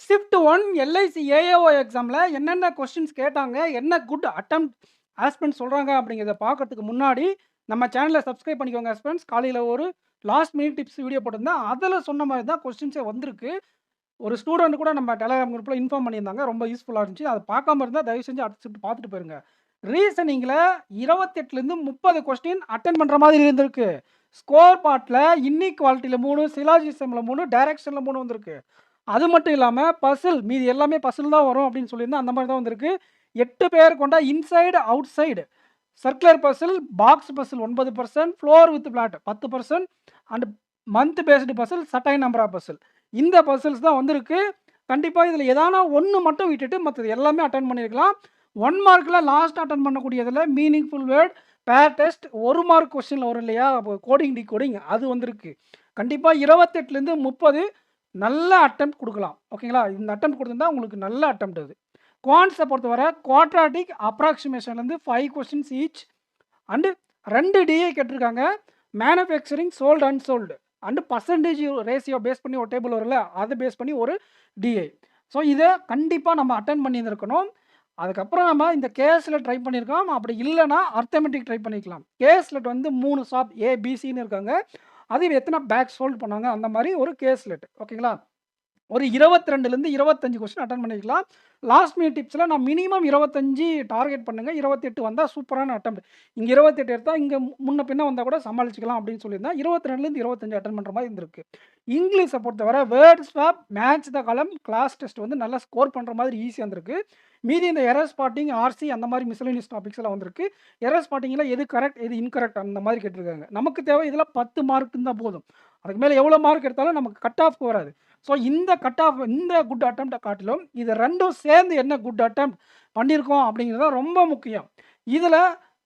Shift 1 LIC AAO எக்ஸாமில் என்னென்ன questions கேட்டாங்க, என்ன குட் அட்டெம்ப்ட் ஆஸ்பிரண்ட்ஸ் சொல்கிறாங்க அப்படிங்கிறத பார்க்கறதுக்கு முன்னாடி நம்ம சேனலை சப்ஸ்கிரைப் பண்ணிக்கோங்க ஆஸ்பிரண்ட்ஸ். காலையில் ஒரு லாஸ்ட் மினிட் டிப்ஸ் வீடியோ போட்டிருந்தேன். அதில் சொன்ன மாதிரி தான் கொஸ்டின்ஸே வந்திருக்கு. ஒரு ஸ்டூடெண்ட் கூட நம்ம டெலகிராம் குரூப்பில் இன்ஃபார்ம் பண்ணியிருந்தாங்க. ரொம்ப யூஸ்ஃபுல்லாக இருந்துச்சு. அதை பார்க்காம இருந்தால் தயவு செஞ்சு அடுத்த ஷிஃப்ட் பார்த்துட்டு போயிருங்க. ரீசனிங்கில் 28லேருந்து 30 கொஸ்டின் அட்டன் பண்ணுற மாதிரி இருந்திருக்கு. ஸ்கோர் பார்ட்டில் இன்இக்வாலிட்டியில் 3, சிலாஜிசமில் 3, டைரக்ஷனில் 3 வந்திருக்கு. அது மட்டும் இல்லாமல் பசில் மீதி எல்லாமே பசில் தான் வரும் அப்படின்னு சொல்லியிருந்தேன். அந்த மாதிரி தான் வந்திருக்கு. 8 பேர் கொண்ட inside outside circular puzzle, box puzzle 9%, floor with flat 10% and month based puzzle, certain number of puzzle. இந்த பசில்ஸ் தான் வந்திருக்கு. கண்டிப்பாக இதில் ஏதானா ஒன்று மட்டும் விட்டுட்டு மற்றது எல்லாமே அட்டன் பண்ணியிருக்கலாம். 1 மார்க்கில் லாஸ்ட் அட்டன் பண்ணக்கூடியதில் மீனிங்ஃபுல் வேர்ட், பேர் டெஸ்ட், 1 மார்க் கொஸ்டினில் வரும் இல்லையா, கோடிங் டிகோடிங், அது வந்திருக்கு. கண்டிப்பாக 28லேருந்து 30 நல்ல அட்டெம்ப்ட் கொடுக்கலாம். ஓகேங்களா? இந்த அட்டெம்ப்ட் கொடுத்துருந்தா உங்களுக்கு நல்ல அட்டெம்ப்ட் அது. குவான்ட்ஸை பொறுத்தவரை குவாட்ராட்டிக் அப்ராக்சிமேஷன்லேருந்து 5 கொஸ்டின்ஸ் ஈச் அண்டு 2 டிஏ கேட்டிருக்காங்க. Manufacturing, sold unsold and percentage ratio base பண்ணி ஒரு டேபிள் வரும்ல, அதை பேஸ் பண்ணி ஒரு டிஏ. ஸோ இதை கண்டிப்பாக நம்ம அட்டன் பண்ணியிருக்கணும். அதுக்கப்புறம் நம்ம இந்த கேஸ்லெட் ட்ரை பண்ணியிருக்கோம். அப்படி இல்லைனா அர்த்தமெட்டிக் ட்ரை பண்ணிக்கலாம். கேஸ்லெட் வந்து 3 ஷாப் ஏபிசின்னு இருக்காங்க. அது எத்தனை பேக் சோல்ட் பண்ணாங்க அந்த மாதிரி ஒரு கேஸ்லெட். ஓகேங்களா? ஒரு 22லேருந்து 25 கொஸ்டின் அட்டன் பண்ணிக்கலாம். லாஸ்ட் மினிட் டிப்ஸில் நான் மினிமம் 25 டார்கெட் பண்ணுங்கள். 28 வந்தால் சூப்பரான அட்டெம்ப்ட். இங்கே 28 எடுத்தால் இங்கே முன்ன பின்ன வந்தால் கூட சமாளிச்சிக்கலாம் அப்படின்னு சொல்லியிருந்தேன். 22லேருந்து 25 அட்டன் பண்ணுற மாதிரி இருந்திருக்கு. இங்கிலீஷை பொறுத்தவரை வேர்ட் ஸ்வாப், மேட்ச் த காலம், கிளாஸ் டெஸ்ட் வந்து நல்லா ஸ்கோர் பண்ணுற மாதிரி ஈஸியாக இருந்திருக்கு. மீதி இந்த எரர் ஸ்பாட்டிங், ஆர்சி அந்த மாதிரி மிஸ்லேனியஸ் டாபிக்ஸ் எல்லாம் வந்திருக்கு. எரர் ஸ்பாட்டிங்கில் எது கரெக்ட் எது இன்கரெக்ட் அந்த மாதிரி கேட்டிருக்காங்க. நமக்கு தேவை இதில் 10 மார்க்குன்னு தான் போதும். அதுக்கு மேலே எவ்வளோ மார்க் எடுத்தாலும் நமக்கு கட் ஆஃப்க்கு வராது. ஸோ இந்த கட் ஆஃப் இந்த குட் அட்டெம்ப்டை காட்டிலும் இது ரெண்டும் சேர்ந்து என்ன குட் அட்டெம்ப்ட் பண்ணியிருக்கோம் அப்படிங்கிறது தான் ரொம்ப முக்கியம். இதில்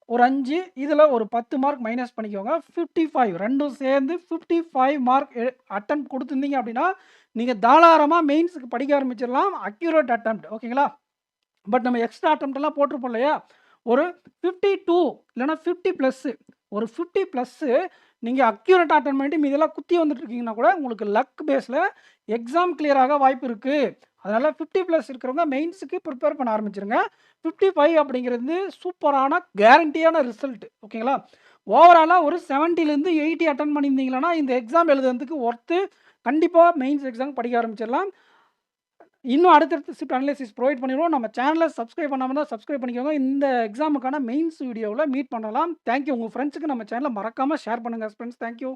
ஒரு 5, இதில் ஒரு 10 மார்க் மைனஸ் பண்ணிக்கோங்க. 55 ரெண்டும் சேர்ந்து 55 மார்க் அட்டெம்ப்ட் கொடுத்துருந்தீங்க அப்படின்னா நீங்கள் தாராளமாக மெயின்ஸுக்கு படிக்க ஆரம்பிச்சிடலாம். Accurate attempt. ஓகேங்களா? பட் நம்ம எக்ஸ்ட்ரா அட்டெம்ப்டெல்லாம் போட்டிருப்போம் இல்லையா, ஒரு 52 இல்லைனா 50+, ஒரு 50+ நீங்கள் அக்யூரேட்டாக அட்டன் பண்ணிட்டு மீதெல்லாம் குத்தி வந்துட்டு இருக்கீங்கன்னா கூட உங்களுக்கு லக் பேஸில் எக்ஸாம் கிளியர் ஆக வாய்ப்பு இருக்குது. அதனால் 50+ இருக்கிறவங்க மெயின்ஸுக்கு ப்ரிப்பேர் பண்ண ஆரம்பிச்சிருங்க. 55 அப்படிங்கிறது சூப்பரான கேரண்டியான ரிசல்ட். ஓகேங்களா? ஓவராலாக ஒரு 70லேருந்து 80 அட்டன் பண்ணியிருந்தீங்கன்னா இந்த எக்ஸாம் எழுதுறதுக்கு ஒர்த்து. கண்டிப்பாக மெயின்ஸ் எக்ஸாம் படிக்க ஆரம்பிச்சிடலாம். இன்னும் அடுத்தடுத்து ஷிஃப்ட் அனலைசிஸ் ப்ரொவைட் பண்ணிடுவோம். நம்ம சேனலை சப்ஸ்கிரைப் பண்ணாமல் தான் சப்ஸ்கிரைப் பண்ணிக்கோங்க. இந்த எக்ஸாமுக்கான மெயின்ஸ் வீடியோவில் மீட் பண்ணலாம். தேங்க்யூ. உங்கள் ஃப்ரெண்ட்ஸுக்கு நம்ம சேனலை மறக்காமல் ஷேர் பண்ணுங்கள் ஃப்ரெண்ட்ஸ். தேங்க்யூ.